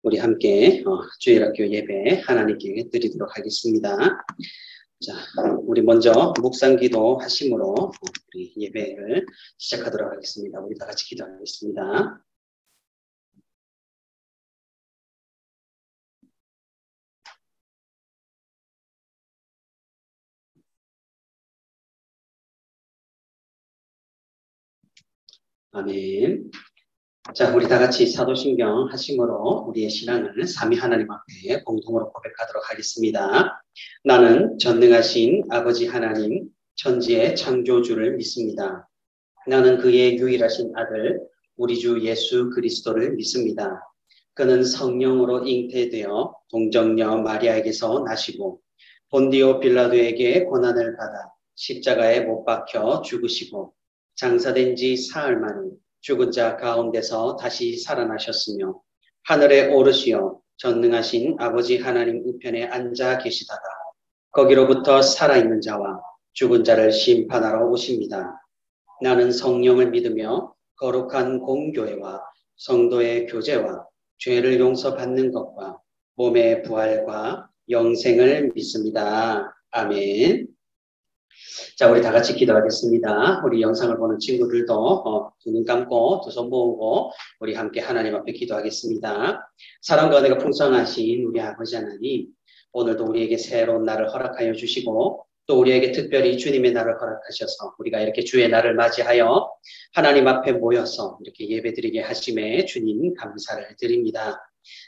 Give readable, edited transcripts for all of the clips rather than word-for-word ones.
우리 함께 주일학교 예배 하나님께 드리도록 하겠습니다. 자, 우리 먼저 묵상기도 하심으로 우리 예배를 시작하도록 하겠습니다. 우리 다 같이 기도하겠습니다. 아멘. 자, 우리 다 같이 사도신경 하심으로 우리의 신앙을 삼위 하나님 앞에 공동으로 고백하도록 하겠습니다. 나는 전능하신 아버지 하나님, 천지의 창조주를 믿습니다. 나는 그의 유일하신 아들, 우리 주 예수 그리스도를 믿습니다. 그는 성령으로 잉태되어 동정녀 마리아에게서 나시고 본디오 빌라도에게 고난을 받아 십자가에 못 박혀 죽으시고 장사된 지 사흘 만에 죽은 자 가운데서 다시 살아나셨으며 하늘에 오르시어 전능하신 아버지 하나님 우편에 앉아 계시다가 거기로부터 살아있는 자와 죽은 자를 심판하러 오십니다. 나는 성령을 믿으며 거룩한 공교회와 성도의 교제와 죄를 용서받는 것과 몸의 부활과 영생을 믿습니다. 아멘. 자, 우리 다 같이 기도하겠습니다. 우리 영상을 보는 친구들도 두 눈 감고 두 손 모으고 우리 함께 하나님 앞에 기도하겠습니다. 사랑과 은혜가 풍성하신 우리 아버지 하나님, 오늘도 우리에게 새로운 날을 허락하여 주시고 또 우리에게 특별히 주님의 날을 허락하셔서 우리가 이렇게 주의 날을 맞이하여 하나님 앞에 모여서 이렇게 예배드리게 하심에 주님 감사를 드립니다.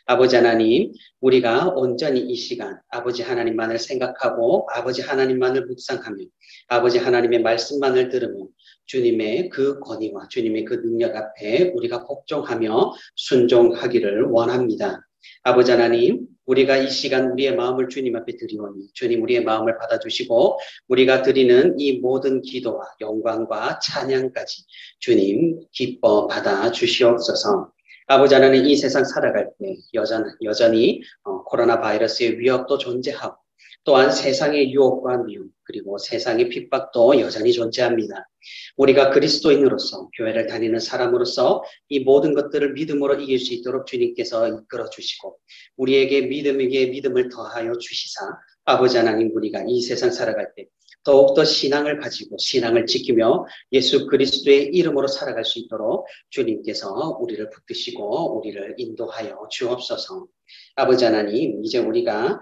아버지 하나님, 우리가 온전히 이 시간 아버지 하나님만을 생각하고 아버지 하나님만을 묵상하며 아버지 하나님의 말씀만을 들으며 주님의 그 권위와 주님의 그 능력 앞에 우리가 복종하며 순종하기를 원합니다. 아버지 하나님, 우리가 이 시간 우리의 마음을 주님 앞에 드리오니 주님 우리의 마음을 받아주시고 우리가 드리는 이 모든 기도와 영광과 찬양까지 주님 기뻐 받아주시옵소서. 아버지 하나님, 이 세상 살아갈 때 여전히 코로나 바이러스의 위협도 존재하고 또한 세상의 유혹과 미움 그리고 세상의 핍박도 여전히 존재합니다. 우리가 그리스도인으로서 교회를 다니는 사람으로서 이 모든 것들을 믿음으로 이길 수 있도록 주님께서 이끌어 주시고 우리에게 믿음을 더하여 주시사 아버지 하나님, 우리가 이 세상 살아갈 때 더욱더 신앙을 가지고 신앙을 지키며 예수 그리스도의 이름으로 살아갈 수 있도록 주님께서 우리를 붙드시고 우리를 인도하여 주옵소서. 아버지 하나님, 이제 우리가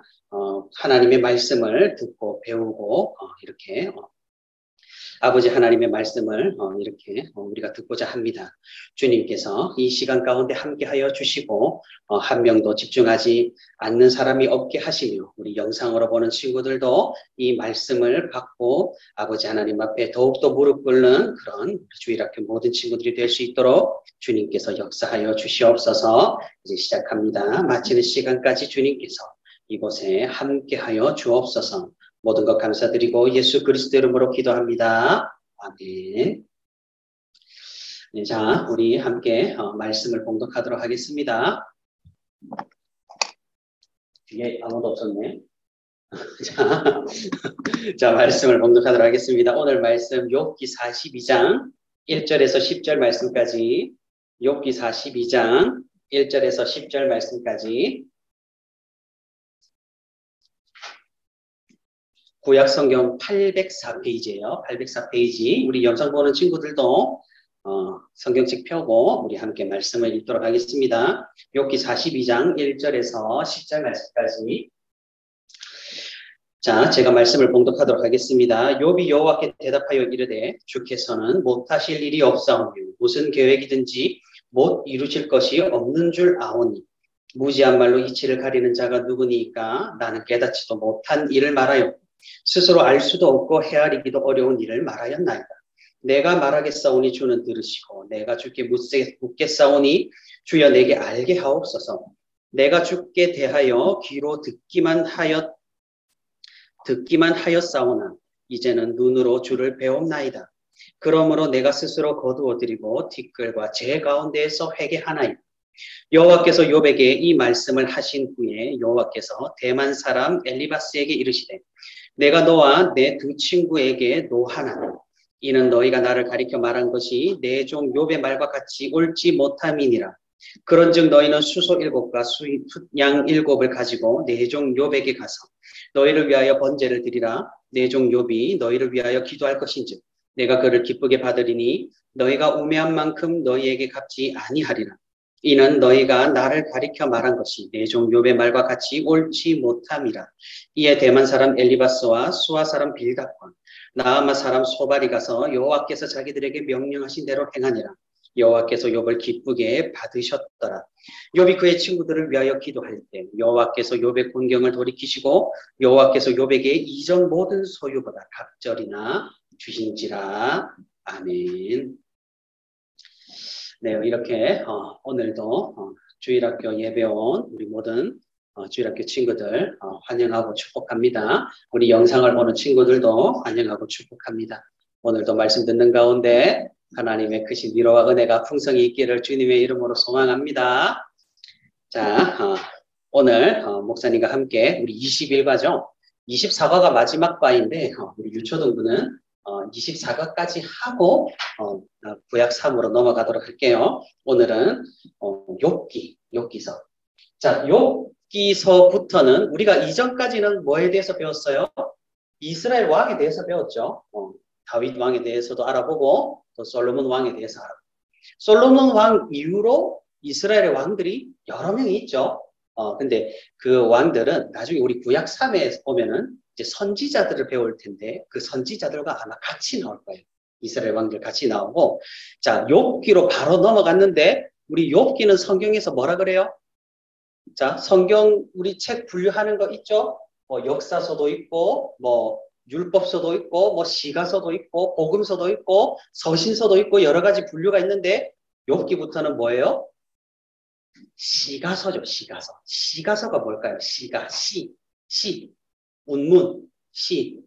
하나님의 말씀을 듣고 배우고 이렇게 아버지 하나님의 말씀을 이렇게 우리가 듣고자 합니다. 주님께서 이 시간 가운데 함께하여 주시고 한 명도 집중하지 않는 사람이 없게 하시며 우리 영상으로 보는 친구들도 이 말씀을 받고 아버지 하나님 앞에 더욱더 무릎 꿇는 그런 주일학교 모든 친구들이 될 수 있도록 주님께서 역사하여 주시옵소서. 이제 시작합니다. 마치는 시간까지 주님께서 이곳에 함께하여 주옵소서. 모든 것 감사드리고 예수 그리스도 이름으로 기도합니다. 아멘. 네, 자, 우리 함께 말씀을 봉독하도록 하겠습니다. 뒤에 아무도 없었네. 자, 말씀을 봉독하도록 하겠습니다. 오늘 말씀 욥기 42장 1절에서 10절 말씀까지, 욥기 42장 1절에서 10절 말씀까지, 구약 성경 804페이지예요. 804페이지. 우리 영상 보는 친구들도 성경책 펴고 우리 함께 말씀을 읽도록 하겠습니다. 욥기 42장 1절에서 10절 말씀까지. 자, 제가 말씀을 봉독하도록 하겠습니다. 욥이 여호와께 대답하여 이르되 주께서는 못하실 일이 없사오며 무슨 계획이든지 못 이루실 것이 없는 줄 아오니 무지한 말로 이치를 가리는 자가 누구니까 나는 깨닫지도 못한 일을 말하였고 스스로 알 수도 없고 헤아리기도 어려운 일을 말하였나이다. 내가 말하겠사오니 주는 들으시고 내가 주께 묻겠사오니 주여 내게 알게 하옵소서. 내가 주께 대하여 귀로 듣기만 하였사오나 이제는 눈으로 주를 배옵나이다. 그러므로 내가 스스로 거두어드리고 티끌과 제 가운데에서 회개하나이다. 여호와께서 욥에게 이 말씀을 하신 후에 여호와께서 대만 사람 엘리바스에게 이르시되 내가 너와 내 두 친구에게 노하나니 이는 너희가 나를 가리켜 말한 것이 내 종 욥의 말과 같이 옳지 못함이니라. 그런즉 너희는 수소 7과 양 7을 가지고 내 종 욥에게 가서 너희를 위하여 번제를 드리라. 내 종 욥이 너희를 위하여 기도할 것인즉 내가 그를 기쁘게 받으리니 너희가 우매한 만큼 너희에게 갚지 아니하리라. 이는 너희가 나를 가리켜 말한 것이 내 종 욥의 말과 같이 옳지 못함이라. 이에 대만 사람 엘리바스와 수아 사람 빌닷과 나아마 사람 소발이 가서 여호와께서 자기들에게 명령하신 대로 행하니라. 여호와께서 욥을 기쁘게 받으셨더라. 욥이 그의 친구들을 위하여 기도할 때 여호와께서 욥의 곤경을 돌이키시고 여호와께서 욥에게 이전 모든 소유보다 갑절이나 주신지라. 아멘. 네, 이렇게 오늘도 주일학교 예배 온 우리 모든 주일학교 친구들 환영하고 축복합니다. 우리 영상을 보는 친구들도 환영하고 축복합니다. 오늘도 말씀 듣는 가운데 하나님의 크신 위로와 은혜가 풍성히 있기를 주님의 이름으로 소망합니다. 자, 오늘 목사님과 함께 우리 21과죠. 24과가 마지막 과인데 우리 유초등부는 24과까지 하고 구약 3으로 넘어가도록 할게요. 오늘은 욥기서. 자, 욥기서부터는 우리가 이전까지는 뭐에 대해서 배웠어요? 이스라엘 왕에 대해서 배웠죠. 다윗 왕에 대해서도 알아보고 또 솔로몬 왕에 대해서 알아보고. 솔로몬 왕 이후로 이스라엘의 왕들이 여러 명이 있죠. 근데 그 왕들은 나중에 우리 구약 3에 보면은 이제 선지자들을 배울 텐데 그 선지자들과 아마 같이 나올 거예요. 이스라엘 왕들 같이 나오고. 자, 욥기로 바로 넘어갔는데 우리 욥기는 성경에서 뭐라 그래요? 자, 성경 우리 책 분류하는 거 있죠? 뭐 역사서도 있고 뭐 율법서도 있고 뭐 시가서도 있고 복음서도 있고 서신서도 있고 여러 가지 분류가 있는데 욥기부터는 뭐예요? 시가서죠. 시가서. 시가서가 뭘까요? 시, 운문, 시.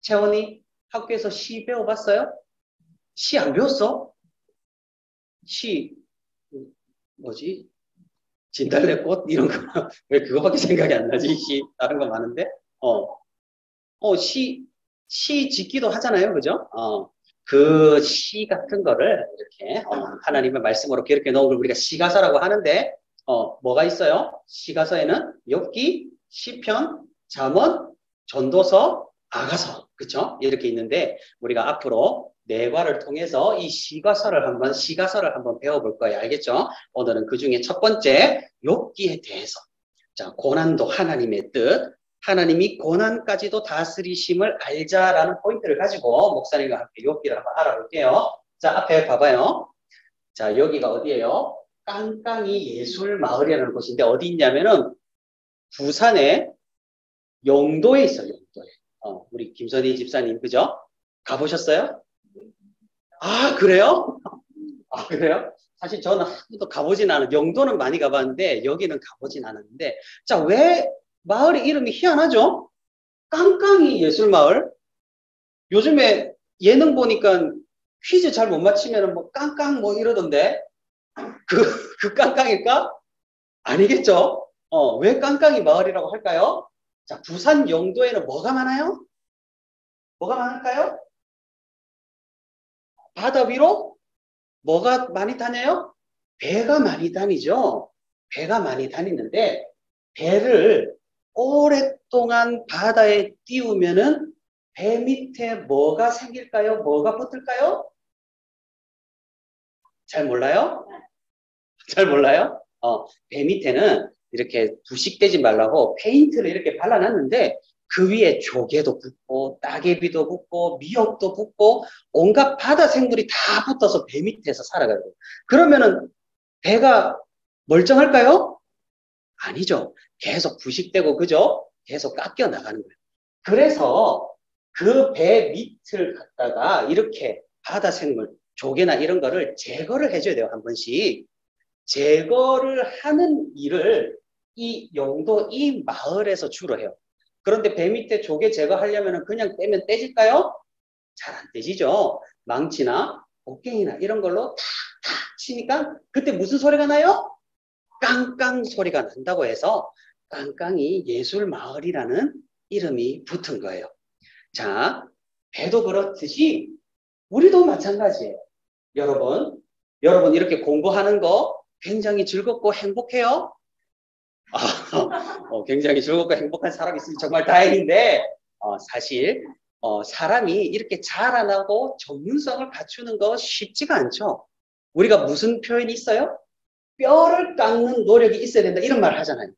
채원이 학교에서 시 배워봤어요? 시 안 배웠어? 시 뭐지? 진달래꽃 이런 거 왜 그거밖에 생각이 안 나지? 시 다른 거 많은데 시 짓기도 하잖아요, 그죠? 그 시 같은 거를 이렇게 하나님의 말씀으로 기록해 놓은 걸 우리가 시가서라고 하는데 뭐가 있어요? 시가서에는 욥기, 시편, 잠언, 전도서, 아가서, 그렇죠? 이렇게 있는데 우리가 앞으로 네 과를 통해서 이 시가서를 한번 배워볼 거예요. 알겠죠? 오늘은 그 중에 첫 번째 욥기에 대해서. 자, 고난도 하나님의 뜻, 하나님이 고난까지도 다스리심을 알자라는 포인트를 가지고 목사님과 함께 욥기를 한번 알아볼게요. 자, 앞에 봐봐요. 자, 여기가 어디예요? 깡깡이 예술마을이라는 곳인데 어디 있냐면은 부산의 영도에 있어요. 영도에. 우리 김선희 집사님 그죠? 가보셨어요? 아, 그래요? 아, 그래요? 사실 저는 한 번도 가보진 않아요. 영도는 많이 가봤는데 여기는 가보진 않았는데 자, 왜 마을의 이름이 희한하죠? 깡깡이 예술마을. 요즘에 예능 보니까 퀴즈 잘 못 맞히면 뭐 깡깡 뭐 이러던데 그 깡깡일까? 아니겠죠? 왜 깡깡이 마을이라고 할까요? 자, 부산 영도에는 뭐가 많아요? 뭐가 많을까요? 바다 위로 뭐가 많이 다녀요? 배가 많이 다니죠. 배가 많이 다니는데 배를 오랫동안 바다에 띄우면은 배 밑에 뭐가 생길까요? 뭐가 붙을까요? 잘 몰라요? 잘 몰라요? 배 밑에는 이렇게 부식되지 말라고 페인트를 이렇게 발라놨는데 그 위에 조개도 붙고 따개비도 붙고 미역도 붙고 온갖 바다 생물이 다 붙어서 배 밑에서 살아가요. 그러면은 배가 멀쩡할까요? 아니죠. 계속 부식되고 그죠? 계속 깎여 나가는 거예요. 그래서 그 배 밑을 갖다가 이렇게 바다 생물, 조개나 이런 거를 제거를 해줘야 돼요. 한 번씩. 제거를 하는 일을 이 영도 이 마을에서 주로 해요. 그런데 배 밑에 조개 제거하려면 그냥 떼면 떼질까요? 잘 안 떼지죠. 망치나 곡괭이나 이런 걸로 탁탁 치니까 그때 무슨 소리가 나요? 깡깡 소리가 난다고 해서 깡깡이 예술마을이라는 이름이 붙은 거예요. 자, 배도 그렇듯이 우리도 마찬가지예요. 여러분, 여러분 이렇게 공부하는 거 굉장히 즐겁고 행복해요? 굉장히 즐겁고 행복한 사람이 있으면 정말 다행인데 사실 사람이 이렇게 자라나고 전문성을 갖추는 거 쉽지가 않죠. 우리가 무슨 표현이 있어요? 뼈를 깎는 노력이 있어야 된다 이런 말 하잖아요.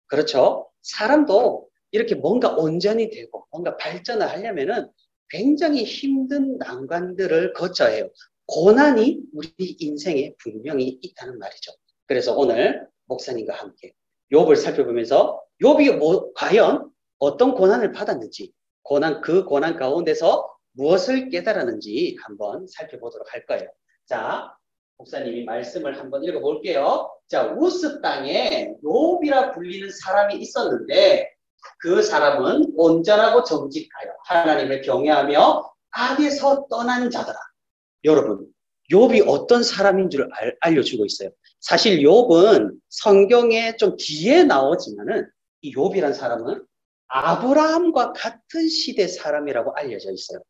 그렇죠? 사람도 이렇게 뭔가 온전히 되고 뭔가 발전을 하려면은 굉장히 힘든 난관들을 거쳐야 해요. 고난이 우리 인생에 분명히 있다는 말이죠. 그래서 오늘 목사님과 함께 욥을 살펴보면서 욥이 과연 어떤 고난을 받았는지, 그 고난 가운데서 무엇을 깨달았는지 한번 살펴보도록 할 거예요. 자, 목사님이 말씀을 한번 읽어볼게요. 자, 우스 땅에 욥이라 불리는 사람이 있었는데 그 사람은 온전하고 정직하여 하나님을 경외하며 악에서 떠난 자더라. 여러분, 욥이 어떤 사람인 줄 알려주고 있어요. 사실 욥은 성경에 좀 뒤에 나오지만은 이 욥이란 사람은 아브라함과 같은 시대 사람이라고 알려져 있어요.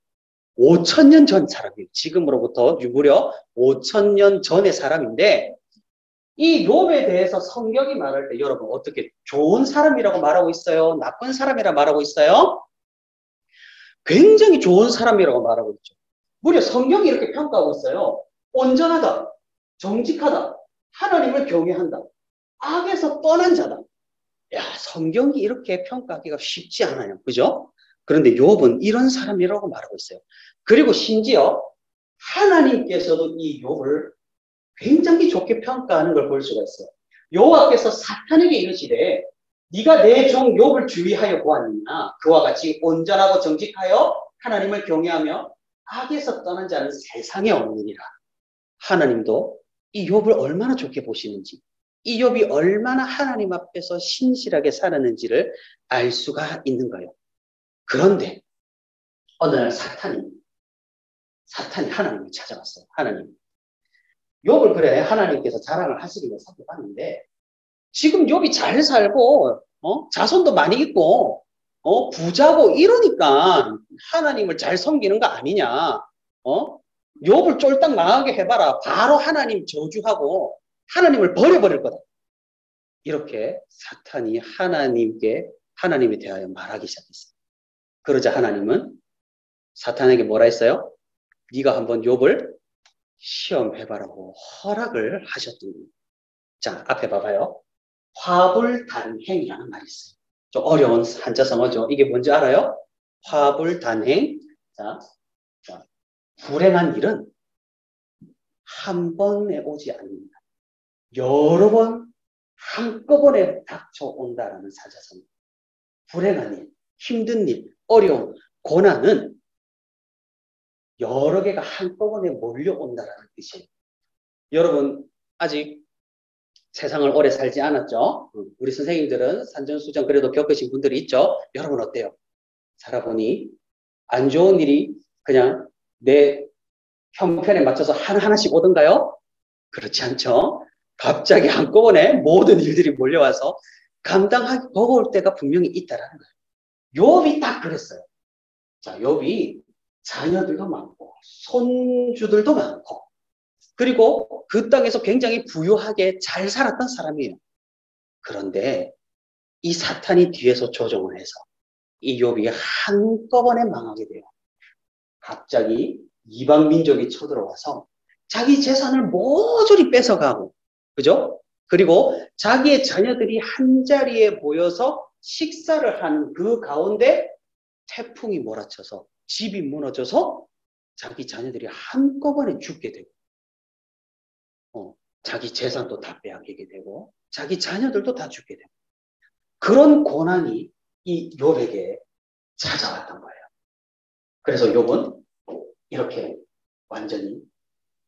5,000년 전 사람이에요. 지금으로부터 무려 5,000년 전의 사람인데 이 욥에 대해서 성경이 말할 때 여러분 어떻게 좋은 사람이라고 말하고 있어요? 나쁜 사람이라고 말하고 있어요? 굉장히 좋은 사람이라고 말하고 있죠. 무려 성경이 이렇게 평가하고 있어요. 온전하다, 정직하다, 하나님을 경외한다, 악에서 떠난 자다. 야, 성경이 이렇게 평가하기가 쉽지 않아요. 그죠? 그런데 욥은 이런 사람이라고 말하고 있어요. 그리고 심지어 하나님께서도 이 욥을 굉장히 좋게 평가하는 걸 볼 수가 있어요. 여호와께서 사탄에게 이르시되 네가 내 종 욥을 주의하여 보았느냐 그와 같이 온전하고 정직하여 하나님을 경외하며 악에서 떠난 자는 세상에 없느니라. 하나님도 이 욥을 얼마나 좋게 보시는지 이 욥이 얼마나 하나님 앞에서 신실하게 살았는지를 알 수가 있는 거예요. 그런데 어느 날 사탄이 하나님을 찾아왔어요. 하나님, 욥을 그래 하나님께서 자랑을 하시기로 살펴봤는데 지금 욥이 잘 살고 자손도 많이 있고 부자고 이러니까 하나님을 잘 섬기는 거 아니냐. 욥을 쫄딱 망하게 해봐라. 바로 하나님 저주하고 하나님을 버려버릴 거다. 이렇게 사탄이 하나님에 대하여 말하기 시작했어요. 그러자 하나님은 사탄에게 뭐라 했어요? 네가 한번 욥을 시험해봐라고 허락을 하셨던 겁니다. 자, 앞에 봐봐요. 화불단행이라는 말이 있어요. 좀 어려운 한자성어죠. 이게 뭔지 알아요? 화불단행. 자, 불행한 일은 한 번에 오지 않습니다. 여러 번 한꺼번에 닥쳐온다라는 사자성. 불행한 일, 힘든 일, 어려움, 고난은 여러 개가 한꺼번에 몰려온다라는 뜻이에요. 여러분 아직 세상을 오래 살지 않았죠? 우리 선생님들은 산전수전 그래도 겪으신 분들이 있죠? 여러분 어때요? 살아보니 안 좋은 일이 그냥 내 형편에 맞춰서 하나하나씩 오던가요? 그렇지 않죠? 갑자기 한꺼번에 모든 일들이 몰려와서 감당하기 버거울 때가 분명히 있다라는 거예요. 욥이 딱 그랬어요. 자, 욥이 자녀들도 많고 손주들도 많고 그리고 그 땅에서 굉장히 부유하게 잘 살았던 사람이에요. 그런데 이 사탄이 뒤에서 조종을 해서 이 욥이 한꺼번에 망하게 돼요. 갑자기 이방 민족이 쳐들어와서 자기 재산을 모조리 뺏어가고, 그죠? 그리고 자기의 자녀들이 한자리에 모여서 식사를 하는 그 가운데 태풍이 몰아쳐서 집이 무너져서 자기 자녀들이 한꺼번에 죽게 되고, 자기 재산도 다 빼앗기게 되고, 자기 자녀들도 다 죽게 되고, 그런 고난이 이 욥에게 찾아왔던 거예요. 그래서 욥은 이렇게 완전히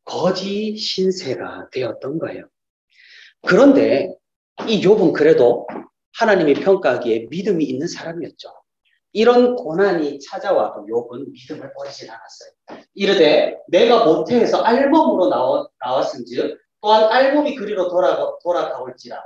거지 신세가 되었던 거예요. 그런데 이 욥은 그래도 하나님이 평가하기에 믿음이 있는 사람이었죠. 이런 고난이 찾아와도 욥은 믿음을 버리진 않았어요. 이르되 내가 모태에서 알몸으로 나왔은즉 또한 알몸이 그리로 돌아가올지라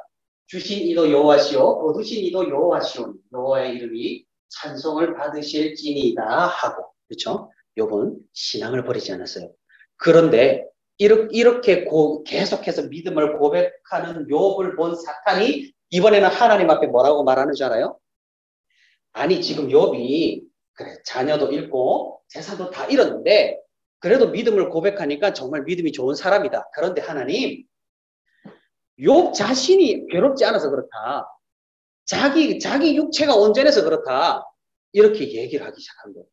주신 이도 여호와시오 거두신 이도 여호와시오 여호와의 이름이 찬송을 받으실지니이다 하고 그렇죠? 욥은 신앙을 버리지 않았어요. 그런데 이렇게 계속해서 믿음을 고백하는 욥을 본 사탄이 이번에는 하나님 앞에 뭐라고 말하는 줄 알아요? 아니 지금 욥이 그래 자녀도 잃고 재산도 다 잃었는데 그래도 믿음을 고백하니까 정말 믿음이 좋은 사람이다. 그런데 하나님 욥 자신이 괴롭지 않아서 그렇다. 자기 육체가 온전해서 그렇다. 이렇게 얘기를 하기 시작한 거예요.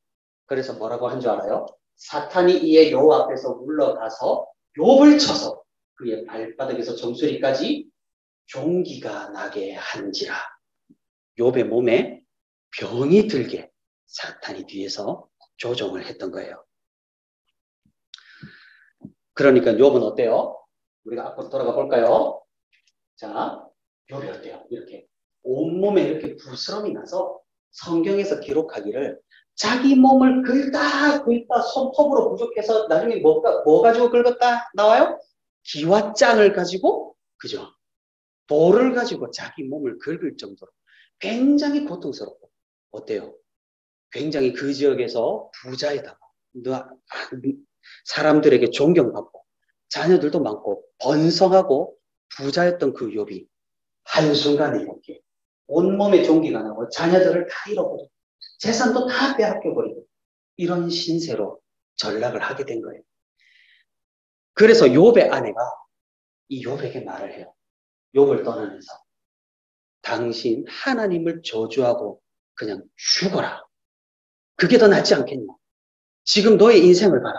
그래서 뭐라고 한 줄 알아요? 사탄이 이에 욥 앞에서 물러가서 욥을 쳐서 그의 발바닥에서 정수리까지 종기가 나게 한지라. 욥의 몸에 병이 들게 사탄이 뒤에서 조종을 했던 거예요. 그러니까 욥은 어때요? 우리가 앞으로 돌아가 볼까요? 자, 욥이 어때요? 이렇게 온몸에 이렇게 부스럼이 나서 성경에서 기록하기를 자기 몸을 긁다 손톱으로 부족해서 나중에 뭐 가지고 긁었다 나와요? 기와장을 가지고 그죠? 돌을 가지고 자기 몸을 긁을 정도로 굉장히 고통스럽고 어때요? 굉장히 그 지역에서 부자에다가 사람들에게 존경받고 자녀들도 많고 번성하고 부자였던 그 욥이 한순간에 이렇게 온몸에 종기가 나고 자녀들을 다 잃어버리고 재산도 다 빼앗겨버리고 이런 신세로 전락을 하게 된 거예요. 그래서 욥의 아내가 이 욥에게 말을 해요. 욥을 떠나면서 당신 하나님을 저주하고 그냥 죽어라. 그게 더 낫지 않겠냐. 지금 너의 인생을 봐라.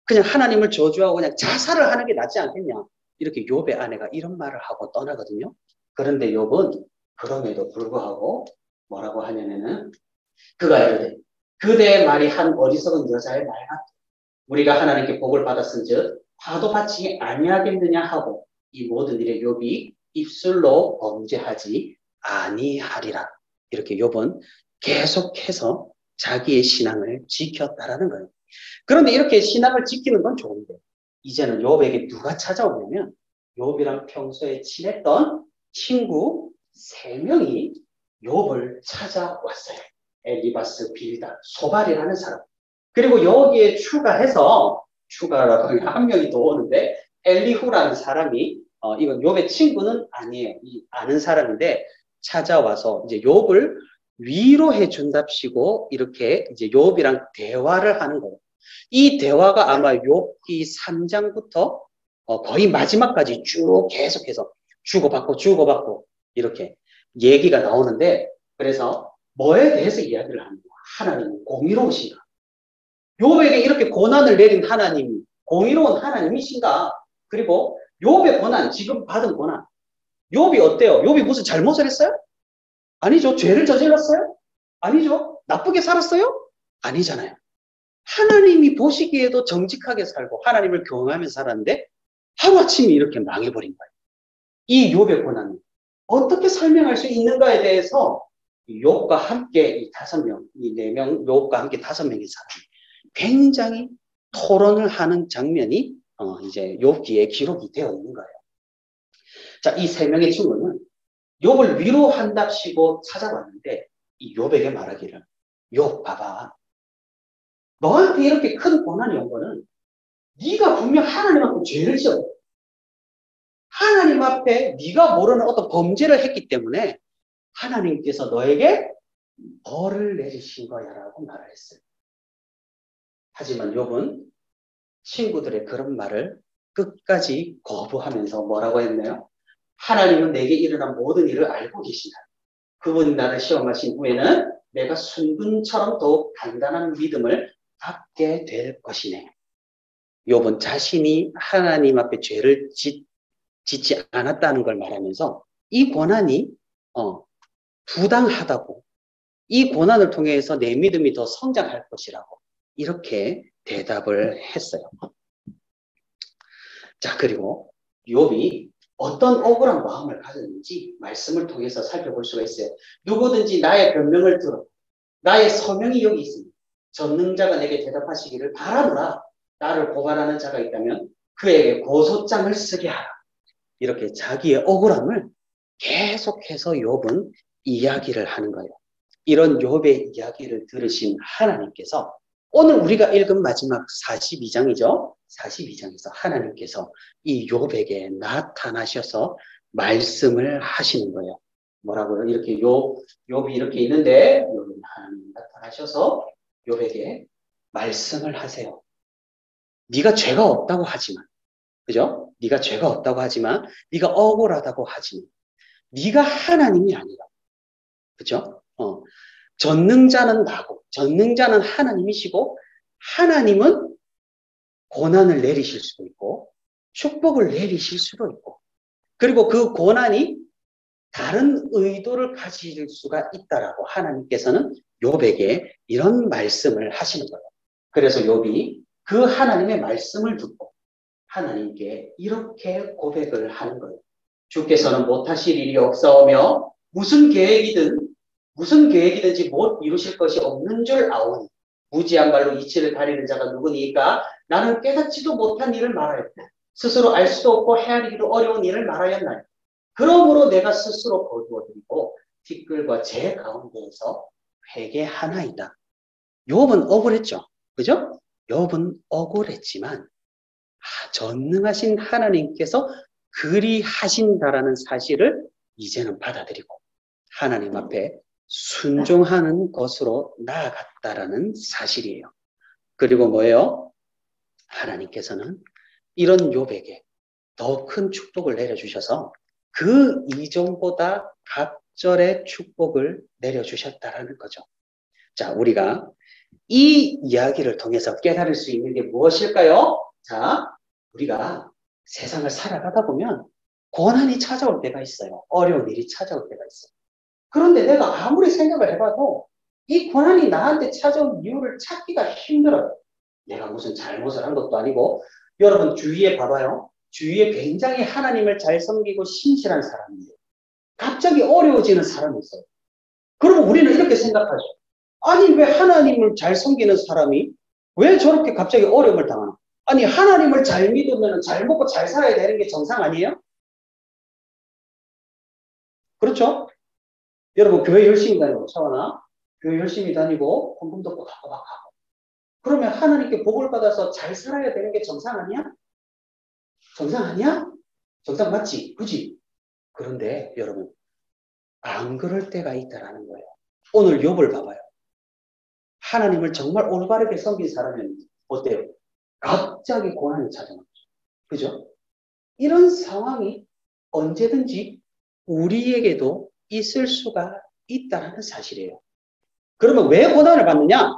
그냥 하나님을 저주하고 그냥 자살을 하는 게 낫지 않겠냐. 이렇게 욥의 아내가 이런 말을 하고 떠나거든요. 그런데 욥은 그럼에도 불구하고 뭐라고 하냐면은 그가 이르되 그대의 말이 한 어리석은 여자의 말 같다. 우리가 하나님께 복을 받았은즉 화도 받지 아니하겠느냐 하고 이 모든 일에 욥이 입술로 범죄하지 아니하리라. 이렇게 욥은 계속해서 자기의 신앙을 지켰다라는 거예요. 그런데 이렇게 신앙을 지키는 건 좋은데 이제는 욥에게 누가 찾아오냐면 욥이랑 평소에 친했던 친구 3명이 욥을 찾아왔어요. 엘리바스, 빌다, 소발이라는 사람. 그리고 여기에 추가라고 하면 한 명이 더 오는데 엘리후라는 사람이 이건 욥의 친구는 아니에요. 아는 사람인데 찾아와서 이제 욥을 위로해 준답시고 이렇게 이제 욥이랑 대화를 하는 거예요. 이 대화가 아마 욥기 3장부터 거의 마지막까지 쭉 계속해서 주고받고 이렇게 얘기가 나오는데 그래서 뭐에 대해서 이야기를 하는 거야? 하나님은 공의로우신가? 욥에게 이렇게 고난을 내린 하나님이 공의로운 하나님이신가? 그리고 욥의 고난, 지금 받은 고난 욥이 어때요? 욥이 무슨 잘못을 했어요? 아니죠. 죄를 저질렀어요? 아니죠. 나쁘게 살았어요? 아니잖아요. 하나님이 보시기에도 정직하게 살고 하나님을 경외하면서 살았는데 하루아침에 이렇게 망해버린 거예요. 이 욥의 고난을 어떻게 설명할 수 있는가에 대해서 욥과 함께 이 5명, 이 4명, 욥과 함께 5명의 사람이 굉장히 토론을 하는 장면이 이제 욥기에 기록이 되어 있는 거예요. 자, 이 3명의 친구는 욥을 위로한답시고 찾아왔는데 이 욥에게 말하기를 욥 봐봐. 너한테 이렇게 큰 고난이 온 거는 네가 분명 하나님 앞에 죄를 지었어. 하나님 앞에 네가 모르는 어떤 범죄를 했기 때문에 하나님께서 너에게 벌을 내리신 거야라고 말을 했어요. 하지만 욥은 친구들의 그런 말을 끝까지 거부하면서 뭐라고 했나요? 하나님은 내게 일어난 모든 일을 알고 계신다. 그분이 나를 시험하신 후에는 내가 순금처럼 더욱 단단한 믿음을 갖게 될 것이네. 욥은 자신이 하나님 앞에 죄를 짓지 않았다는 걸 말하면서 이 고난이 부당하다고 이 고난을 통해서 내 믿음이 더 성장할 것이라고 이렇게 대답을 했어요. 자, 그리고 욥이 어떤 억울한 마음을 가졌는지 말씀을 통해서 살펴볼 수가 있어요. 누구든지 나의 변명을 들어 나의 서명이 여기 있습니다. 전능자가 내게 대답하시기를 바라노라. 나를 고발하는 자가 있다면 그에게 고소장을 쓰게 하라. 이렇게 자기의 억울함을 계속해서 욥은 이야기를 하는 거예요. 이런 욥의 이야기를 들으신 하나님께서 오늘 우리가 읽은 마지막 42장이죠. 42장에서 하나님께서 이 욥에게 나타나셔서 말씀을 하시는 거예요. 뭐라고요? 이렇게 욥이 이렇게 있는데 하나님 나타나셔서 욥에게 말씀을 하세요. 네가 죄가 없다고 하지만, 그죠? 네가 죄가 없다고 하지만, 네가 억울하다고 하지만, 네가 하나님이 아니라, 그죠? 전능자는 나고, 전능자는 하나님이시고, 하나님은 고난을 내리실 수도 있고, 축복을 내리실 수도 있고, 그리고 그 고난이 다른 의도를 가질 수가 있다라고 하나님께서는 욥에게 이런 말씀을 하시는 거예요. 그래서 욥이 그 하나님의 말씀을 듣고 하나님께 이렇게 고백을 하는 거예요. 주께서는 못하실 일이 없사오며 무슨 계획이든지 못 이루실 것이 없는 줄 아오니 무지한 말로 이치를 가리는 자가 누구니까 나는 깨닫지도 못한 일을 말하였다. 스스로 알 수도 없고 헤아리기도 어려운 일을 말하였나니 그러므로 내가 스스로 거두어드리고 티끌과 재 가운데에서 회개하나이다. 욥은 억울했죠. 그죠? 욥은 억울했지만 전능하신 하나님께서 그리 하신다라는 사실을 이제는 받아들이고 하나님 앞에 순종하는 것으로 나아갔다라는 사실이에요. 그리고 뭐예요? 하나님께서는 이런 욥에게 더 큰 축복을 내려주셔서 그 이전보다 갑절의 축복을 내려주셨다라는 거죠. 자, 우리가 이 이야기를 통해서 깨달을 수 있는 게 무엇일까요? 자, 우리가 세상을 살아가다 보면 고난이 찾아올 때가 있어요. 어려운 일이 찾아올 때가 있어요. 그런데 내가 아무리 생각을 해봐도 이 고난이 나한테 찾아온 이유를 찾기가 힘들어요. 내가 무슨 잘못을 한 것도 아니고 여러분 주위에 봐봐요. 주위에 굉장히 하나님을 잘 섬기고 신실한 사람이에요. 갑자기 어려워지는 사람이 있어요. 그러면 우리는 이렇게 생각하죠. 아니 왜 하나님을 잘 섬기는 사람이 왜 저렇게 갑자기 어려움을 당하나? 아니 하나님을 잘 믿으면 잘 먹고 잘 살아야 되는 게 정상 아니에요? 그렇죠? 여러분 교회 열심히 다니고 차원아 교회 열심히 다니고 헌금도 꼬박꼬박 하고 그러면 하나님께 복을 받아서 잘 살아야 되는 게 정상 아니야? 정상 아니야? 정상 맞지? 그지? 그런데 여러분 안 그럴 때가 있다라는 거예요. 오늘 욥을 봐봐요. 하나님을 정말 올바르게 섬긴 사람은 어때요? 갑자기 고난이 찾아오죠. 그죠? 이런 상황이 언제든지 우리에게도 있을 수가 있다는 사실이에요. 그러면 왜 고난을 받느냐?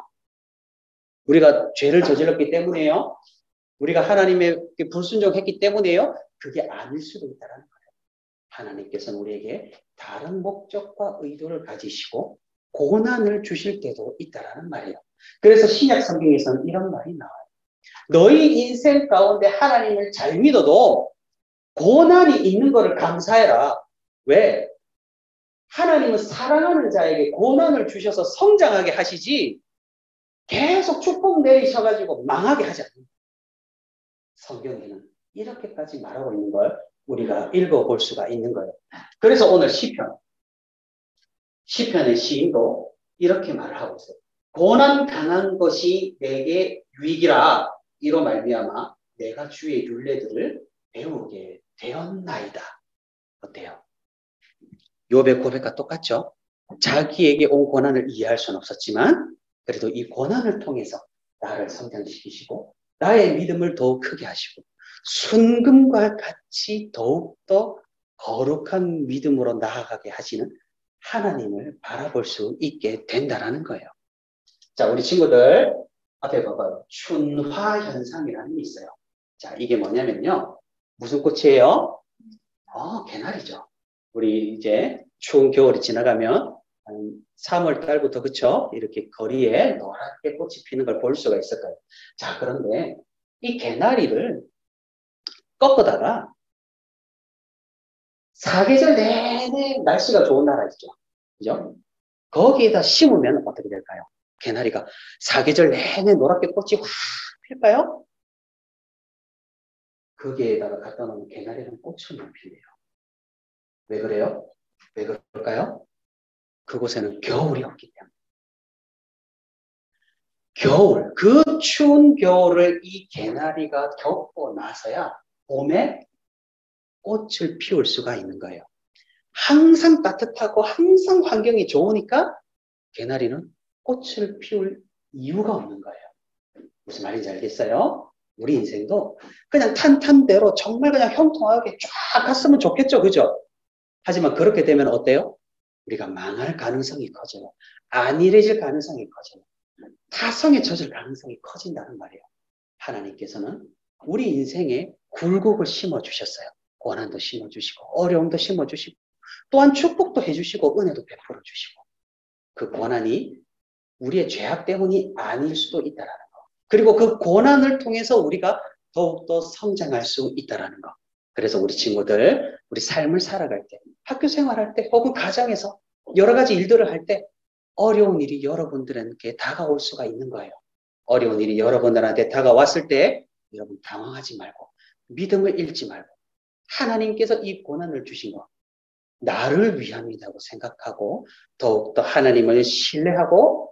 우리가 죄를 저질렀기 때문에요. 우리가 하나님의 불순종했기 때문에요. 그게 아닐 수도 있다는 거예요. 하나님께서는 우리에게 다른 목적과 의도를 가지시고 고난을 주실 때도 있다는 말이에요. 그래서 신약 성경에서는 이런 말이 나와요. 너희 인생 가운데 하나님을 잘 믿어도 고난이 있는 것을 감사해라. 왜? 하나님은 사랑하는 자에게 고난을 주셔서 성장하게 하시지 계속 축복 내리셔가지고 망하게 하지 않습니다. 성경에는 이렇게까지 말하고 있는 걸 우리가 읽어볼 수가 있는 거예요. 그래서 오늘 시편의 시인도 이렇게 말을 하고 있어요. 고난 당한 것이 내게 유익이라 이로 말미암아 내가 주의 율례들을 배우게 되었나이다. 어때요? 욥의 고백과 똑같죠? 자기에게 온 고난을 이해할 수는 없었지만 그래도 이 고난을 통해서 나를 성장시키시고 나의 믿음을 더욱 크게 하시고 순금과 같이 더욱더 거룩한 믿음으로 나아가게 하시는 하나님을 바라볼 수 있게 된다는 거예요. 자, 우리 친구들 앞에 봐봐요. 춘화 현상이라는 게 있어요. 자, 이게 뭐냐면요. 무슨 꽃이에요? 개나리죠. 우리 이제 추운 겨울이 지나가면 3월 달부터 그쵸? 이렇게 거리에 노랗게 꽃이 피는 걸 볼 수가 있을 거예요. 자, 그런데 이 개나리를 꺾어다가 사계절 내내 날씨가 좋은 나라 있죠. 그죠? 거기에다 심으면 어떻게 될까요? 개나리가 사계절 내내 노랗게 꽃이 확 필까요? 거기에다가 갖다 놓으면 개나리는 꽃을 못 피네요. 왜 그래요? 왜 그럴까요? 그곳에는 겨울이 없기 때문에. 겨울, 그 추운 겨울을 이 개나리가 겪고 나서야 봄에 꽃을 피울 수가 있는 거예요. 항상 따뜻하고 항상 환경이 좋으니까 개나리는 꽃을 피울 이유가 없는 거예요. 무슨 말인지 알겠어요? 우리 인생도 그냥 탄탄대로 정말 그냥 형통하게 쫙 갔으면 좋겠죠. 그죠? 하지만 그렇게 되면 어때요? 우리가 망할 가능성이 커져요. 안일해질 가능성이 커져요. 타성에 젖을 가능성이 커진다는 말이에요. 하나님께서는 우리 인생에 굴곡을 심어주셨어요. 고난도 심어주시고 어려움도 심어주시고 또한 축복도 해주시고 은혜도 베풀어 주시고 그 고난이 우리의 죄악 때문이 아닐 수도 있다라는 거. 그리고 그 고난을 통해서 우리가 더욱더 성장할 수 있다라는 거. 그래서 우리 친구들, 우리 삶을 살아갈 때, 학교 생활할 때, 혹은 가정에서 여러 가지 일들을 할 때 어려운 일이 여러분들에게 다가올 수가 있는 거예요. 어려운 일이 여러분들한테 다가왔을 때 여러분 당황하지 말고 믿음을 잃지 말고 하나님께서 이 고난을 주신 거 나를 위함이라고 생각하고 더욱더 하나님을 신뢰하고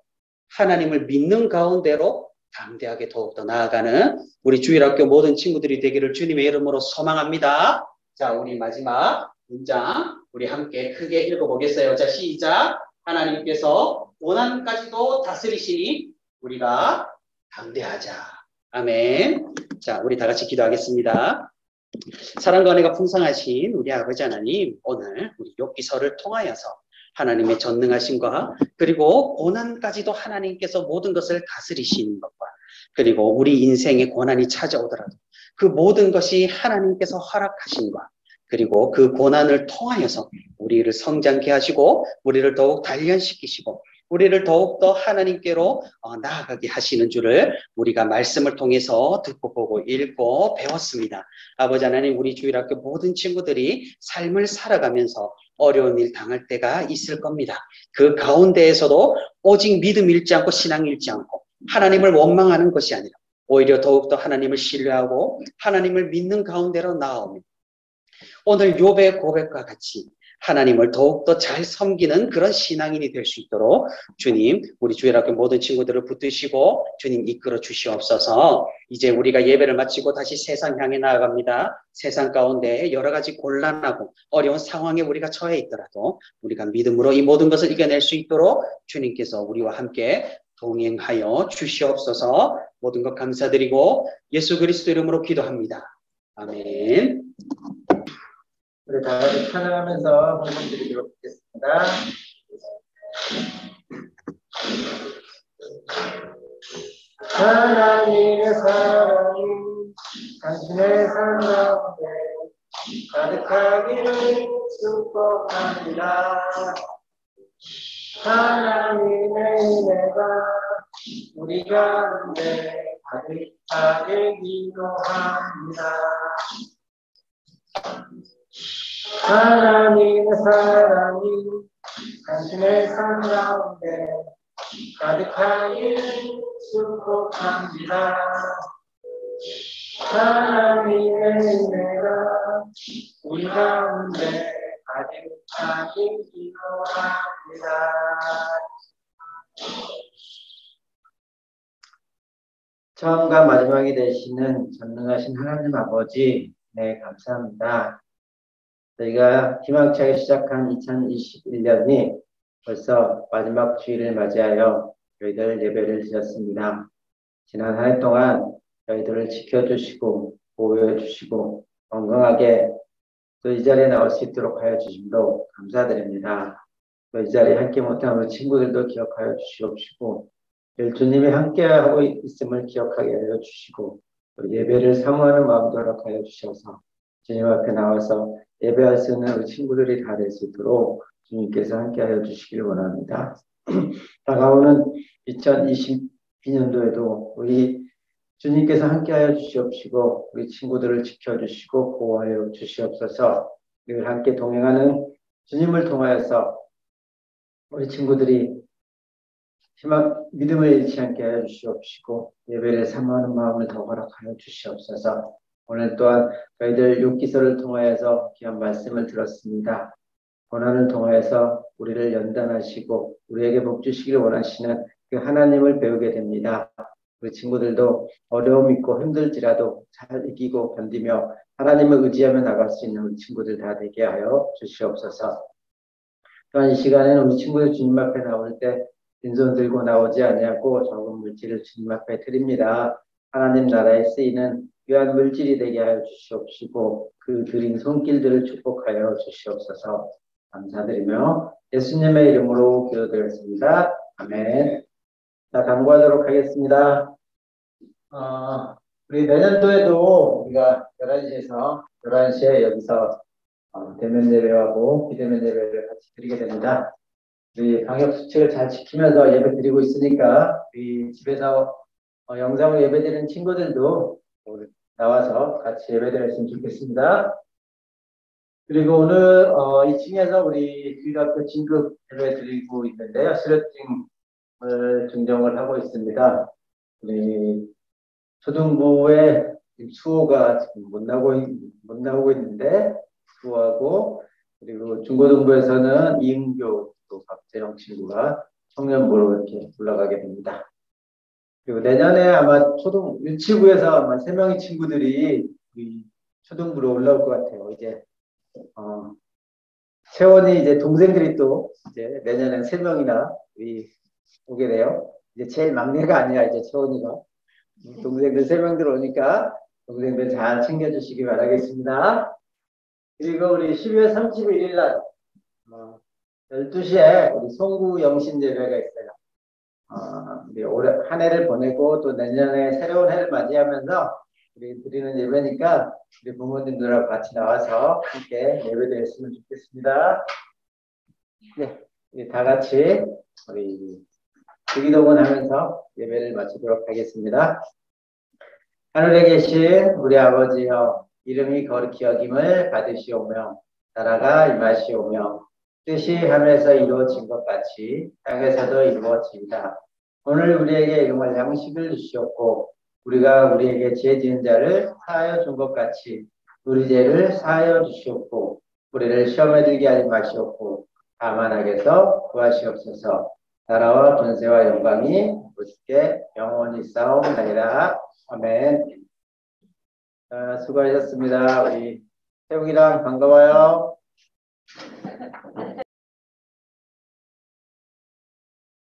하나님을 믿는 가운데로 담대하게 더욱더 나아가는 우리 주일학교 모든 친구들이 되기를 주님의 이름으로 소망합니다. 자, 우리 마지막 문장 우리 함께 크게 읽어보겠어요. 자, 시작. 하나님께서 고난까지도 다스리시니 우리가 담대하자. 아멘. 자, 우리 다 같이 기도하겠습니다. 사랑과 은혜가 풍성하신 우리 아버지 하나님, 오늘 우리 욥기서를 통하여서 하나님의 전능하심과 그리고 고난까지도 하나님께서 모든 것을 다스리시는 것과 그리고 우리 인생에 고난이 찾아오더라도 그 모든 것이 하나님께서 허락하신과 그리고 그 고난을 통하여서 우리를 성장케 하시고 우리를 더욱 단련시키시고 우리를 더욱더 하나님께로 나아가게 하시는 줄을 우리가 말씀을 통해서 듣고 보고 읽고 배웠습니다. 아버지 하나님, 우리 주일학교 모든 친구들이 삶을 살아가면서 어려운 일 당할 때가 있을 겁니다. 그 가운데에서도 오직 믿음 잃지 않고 신앙 잃지 않고 하나님을 원망하는 것이 아니라 오히려 더욱더 하나님을 신뢰하고 하나님을 믿는 가운데로 나아오며 오늘 욥의 고백과 같이 하나님을 더욱더 잘 섬기는 그런 신앙인이 될 수 있도록 주님, 우리 주일학교 모든 친구들을 붙드시고 주님 이끌어 주시옵소서. 이제 우리가 예배를 마치고 다시 세상 향해 나아갑니다. 세상 가운데 여러 가지 곤란하고 어려운 상황에 우리가 처해 있더라도 우리가 믿음으로 이 모든 것을 이겨낼 수 있도록 주님께서 우리와 함께 동행하여 주시옵소서. 모든 것 감사드리고 예수 그리스도 이름으로 기도합니다. 아멘. 우리 다 같이 찬양하면서 헌금 드리도록 하겠습니다. 하나님의 사랑이 당신의 삶 가운데 가득하기를 축복합니다. 하나님의 은혜가 우리 가운데 가득하게 기도합니다. 하나님의 사랑이 당신의 삶 가운데 가득하게 축복합니다. 하나님의 은혜가 우리 가운데 가득하게 기도합니다. 처음과 마지막이 되시는 전능하신 하나님 아버지, 네, 감사합니다. 저희가 희망차게 시작한 2021년이 벌써 마지막 주일을 맞이하여 저희들 예배를 드렸습니다. 지난 한 해 동안 저희들을 지켜주시고 보호해주시고 건강하게 또 이 자리에 나올 수 있도록 하여 주심도 감사드립니다. 또 이 자리에 함께 못한 우리 친구들도 기억하여 주시옵시고 주님이 함께하고 있음을 기억하게 하여 주시고 예배를 사모하는 마음도 허락하여 주셔서 주님 앞에 나와서 예배할 수 있는 우리 친구들이 다 될 수 있도록 주님께서 함께하여 주시길 원합니다. 다가오는 2022년도에도 우리 주님께서 함께하여 주시옵시고 우리 친구들을 지켜주시고 보호하여 주시옵소서. 늘 함께 동행하는 주님을 통하여서 우리 친구들이 믿음을 잃지 않게 하여 주시옵시고 예배를 사모하는 마음을 더 허락하여 주시옵소서. 오늘 또한 저희들 욥기서를 통하여서 귀한 말씀을 들었습니다. 고난을 통하여서 우리를 연단하시고 우리에게 복 주시기를 원하시는 그 그 하나님을 배우게 됩니다. 우리 친구들도 어려움 있고 힘들지라도 잘 이기고 견디며 하나님을 의지하며 나갈 수 있는 우리 친구들 다 되게 하여 주시옵소서. 또한 이 시간에는 우리 친구들 주님 앞에 나올 때 빈손 들고 나오지 아니하고 적은 물질을 주님 앞에 드립니다. 하나님 나라에 쓰이는 귀한 물질이 되게 하여 주시옵시고 그 드린 손길들을 축복하여 주시옵소서. 감사드리며 예수님의 이름으로 기도드렸습니다. 아멘. 자, 당부하도록 하겠습니다. 우리 내년도에도 우리가 11시에 여기서 대면 예배하고 비대면 예배를 같이 드리게 됩니다. 우리 방역 수칙을 잘 지키면서 예배 드리고 있으니까 우리 집에서 영상으로 예배 드리는 친구들도 나와서 같이 예배 드렸으면 좋겠습니다. 그리고 오늘 2층에서 우리 주일학교 진급 예배 드리고 있는데요. 수료증을 증정을 하고 있습니다. 우리 초등부의 수호가 지금 못 나오고 있는데 수호하고 그리고 중고등부에서는 이은교 또 박재영 친구가 청년부로 이렇게 올라가게 됩니다. 그리고 내년에 아마 유치부에서 아마 3명의 친구들이 우리 초등부로 올라올 것 같아요. 이제 세원이 이제 동생들이 또 이제 내년에 3명이나 우리 오게 돼요. 이제 제일 막내가 아니라 이제 세원이가 동생들 3명들 오니까 동생들 잘 챙겨주시기 바라겠습니다. 그리고 우리 12월 31일 날 12시에 우리 송구 영신 예배가 있어요. 우리 올해 한 해를 보내고 또 내년에 새로운 해를 맞이하면서 우리 드리는 예배니까 우리 부모님들하고 같이 나와서 함께 예배드렸으면 좋겠습니다. 네, 우리 다 같이 우리 주기도문 하면서 예배를 마치도록 하겠습니다. 하늘에 계신 우리 아버지여, 이름이 거룩히 여김을 받으시오며 나라가 임하시오며 뜻이 하늘에서 이루어진 것 같이 땅에서도 이루어진다. 오늘 우리에게 일용할 양식을 주시옵고 우리가 우리에게 죄 지은 자를 사하여 준 것 같이 우리 죄를 사하여 주시옵고 우리를 시험에 들게 하지 마시옵고 다만 악에서 구하시옵소서. 나라와 권세와 영광이 오직게 영원히 싸움나이다. 아멘. 수고하셨습니다. 우리 태웅이랑 반가워요.